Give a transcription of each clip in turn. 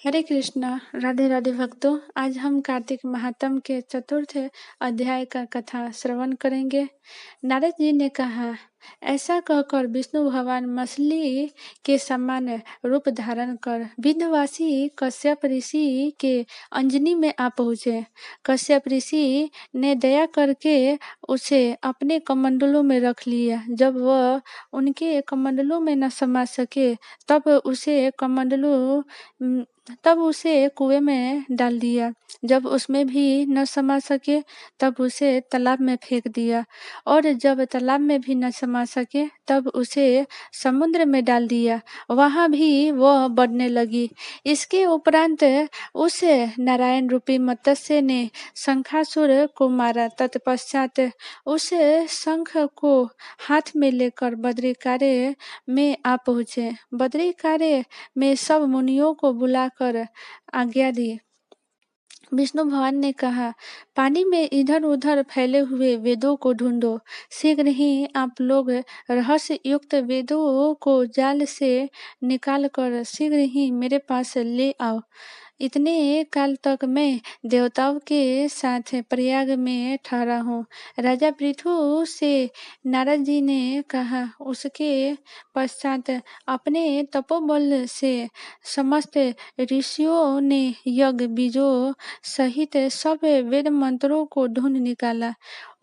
हरे कृष्णा। राधे राधे भक्तों। आज हम कार्तिक महात्म के चतुर्थ अध्याय का कथा श्रवण करेंगे। नारद जी ने कहा, ऐसा कहकर विष्णु भगवान मछली के समान रूप धारण कर विंध्यवासी कश्यप ऋषि के अंजनी में आ पहुँचे। कश्यप ऋषि ने दया करके उसे अपने कमंडलों में रख लिया। जब वह उनके कमंडलों में न समा सके तब उसे कुएं में डाल दिया। जब उसमें भी न समा सके तब उसे तालाब में फेंक दिया, और जब तालाब में भी न समा सके तब उसे समुद्र में डाल दिया। वहां भी वह बढ़ने लगी। इसके उपरांत उस नारायण रूपी मत्स्य ने शंखासुर को मारा। तत्पश्चात उस शंख को हाथ में लेकर बद्रिकार्य में आ पहुँचे। बद्रिकार्य में सब मुनियों को बुलाकर आज्ञा दी। विष्णु भगवान ने कहा, पानी में इधर उधर फैले हुए वेदों को ढूंढो। शीघ्र ही आप लोग रहस्य युक्त वेदों को जाल से निकाल कर शीघ्र ही मेरे पास ले आओ। इतने काल तक मैं देवताओं के साथ प्रयाग में ठहरा हूँ। राजा पृथु से नारद जी ने कहा। उसके पश्चात अपने तपोबल से समस्त ऋषियों ने यज्ञ बीजों सहित सब वेद मंत्रों को ढूंढ निकाला।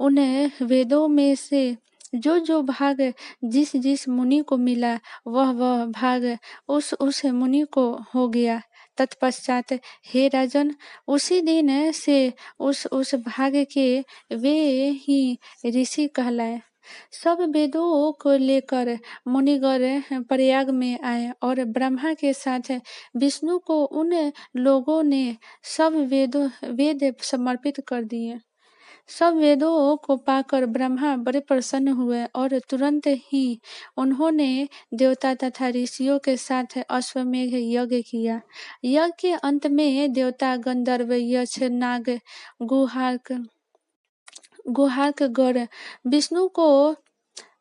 उन वेदों में से जो जो भाग जिस जिस मुनि को मिला वह भाग उस मुनि को हो गया। तत्पश्चात हे राजन, उसी दिन से उस भाग के वे ही ऋषि कहलाए। सब वेदों को लेकर मुनिगण प्रयाग में आए और ब्रह्मा के साथ विष्णु को उन लोगों ने सब वेद समर्पित कर दिए। सब वेदों को पाकर ब्रह्मा बड़े प्रसन्न हुए और तुरंत ही उन्होंने देवता तथा ऋषियों के साथ अश्वमेघ यज्ञ किया। यज्ञ के अंत में देवता, गंधर्व, यक्ष, नाग, गुहार्क गण विष्णु को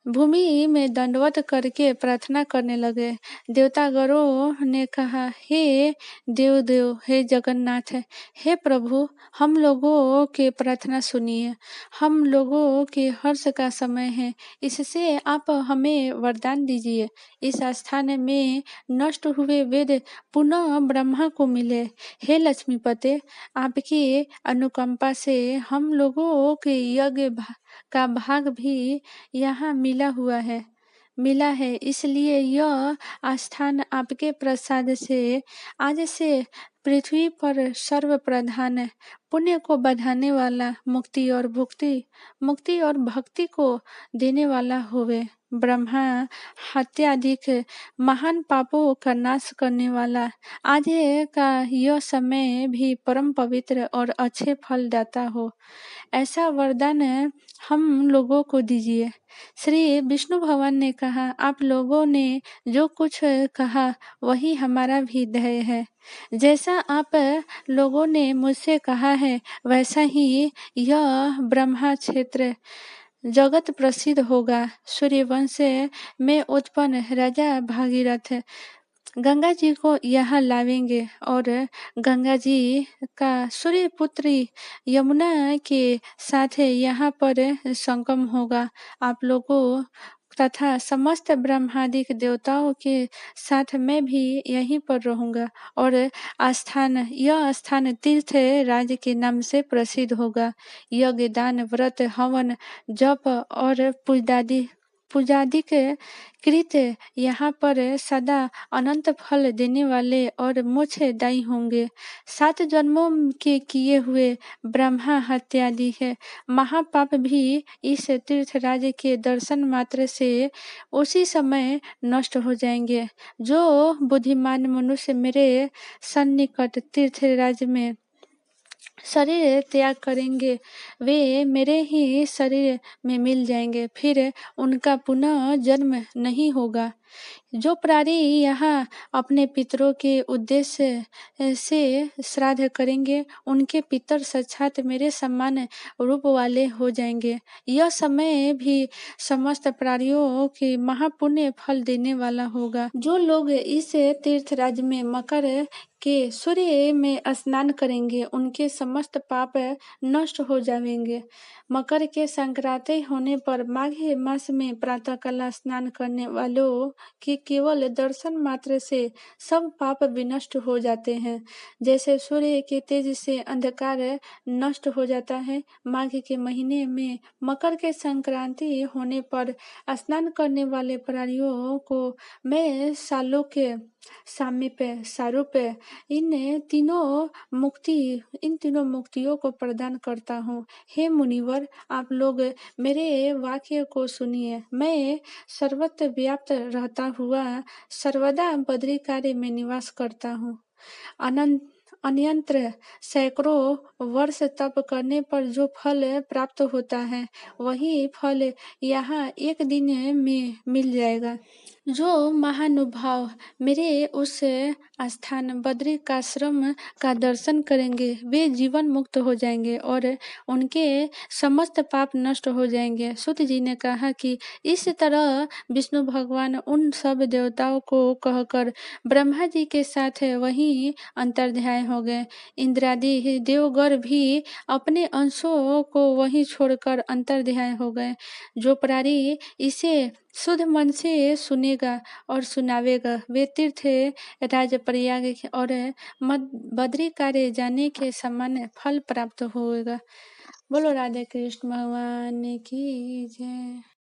भूमि में दंडवत करके प्रार्थना करने लगे। देवतागणों ने कहा, हे देव, हे जगन्नाथ, हे प्रभु, हम लोगों के प्रार्थना सुनिए। हम लोगों के हर्ष का समय है, इससे आप हमें वरदान दीजिए। इस स्थान में नष्ट हुए वेद पुनः ब्रह्मा को मिले। हे लक्ष्मीपते, आपकी अनुकंपा से हम लोगों के यज्ञ का भाग भी यहाँ मिला है। इसलिए यह स्थान आपके प्रसाद से आज से पृथ्वी पर सर्व प्रधान, पुण्य को बढ़ाने वाला, मुक्ति और भक्ति को देने वाला होवे। ब्रह्मा हत्याधिक महान पापों का नाश करने वाला आज का यह समय भी परम पवित्र और अच्छे फल दाता हो, ऐसा वरदान हम लोगों को दीजिए। श्री विष्णु भगवान ने कहा, आप लोगों ने जो कुछ कहा वही हमारा भी ध्येय है। जैसा आप लोगों ने मुझसे कहा है वैसा ही यह ब्रह्मा क्षेत्र जगत प्रसिद्ध होगा। सूर्यवंश में उत्पन्न राजा भागीरथ गंगा जी को यहाँ लावेंगे और गंगा जी का सूर्य पुत्री यमुना के साथ यहाँ पर संगम होगा। आप लोगों तथा समस्त ब्रह्मादिक देवताओं के साथ मैं भी यहीं पर रहूंगा और यह स्थान तीर्थ राज के नाम से प्रसिद्ध होगा। यज्ञ, दान, व्रत, हवन, जप और पूजादिक कृत यहाँ पर सदा अनंत फल देने वाले और मोक्षदायी होंगे। 7 जन्मों के किए हुए ब्रह्मा हत्यादि है महापाप भी इस तीर्थराज के दर्शन मात्र से उसी समय नष्ट हो जाएंगे। जो बुद्धिमान मनुष्य मेरे सन्निकट तीर्थराज में शरीर त्याग करेंगे वे मेरे ही शरीर में मिल जाएंगे, फिर उनका पुनः जन्म नहीं होगा। जो प्राणी यहाँ अपने पितरों के उद्देश्य से श्राद्ध करेंगे, उनके पितर साक्षात मेरे समान रूप वाले हो जाएंगे। यह समय भी समस्त प्राणियों के महापुण्य फल देने वाला होगा। जो लोग इस तीर्थराज में मकर के सूर्य में स्नान करेंगे, उनके समस्त पाप नष्ट हो जाएंगे। मकर के संक्रांति होने पर माघ मास में प्रातःकाल स्नान करने वालों के केवल दर्शन मात्र से सब पाप विनष्ट हो जाते हैं। जैसे सूर्य के तेज से अंधकार नष्ट हो जाता है, माघ के महीने में मकर के संक्रांति होने पर स्नान करने वाले प्राणियों को मैं सालों के सामीप्य सारूप्य इन तीनों मुक्तियों को प्रदान करता हूँ। हे मुनिवर, आप लोग मेरे वाक्य को सुनिए। मैं सर्वत्र व्याप्त रहता हुआ सर्वदा बद्री कार्य में निवास करता हूँ। अनंत अनंत्र सैकड़ों वर्ष तप करने पर जो फल प्राप्त होता है, वही फल यहाँ एक दिन में मिल जाएगा। जो महानुभाव मेरे उस स्थान बद्रिकाश्रम का दर्शन करेंगे, वे जीवन मुक्त हो जाएंगे और उनके समस्त पाप नष्ट हो जाएंगे। सूत जी ने कहा कि इस तरह विष्णु भगवान उन सब देवताओं को कहकर ब्रह्मा जी के साथ वहीं अंतर्ध्याय हो गए। इंद्रादि देवगण भी अपने अंशों को वहीं छोड़कर अंतर्ध्याय हो गए। जो प्राणी इसे शुद्ध मन से सुनेगा और सुनावेगा, वे तीर्थ राज प्रयाग और बद्री कार्य जाने के समान फल प्राप्त होगा। बोलो राधे कृष्ण भगवान की जय।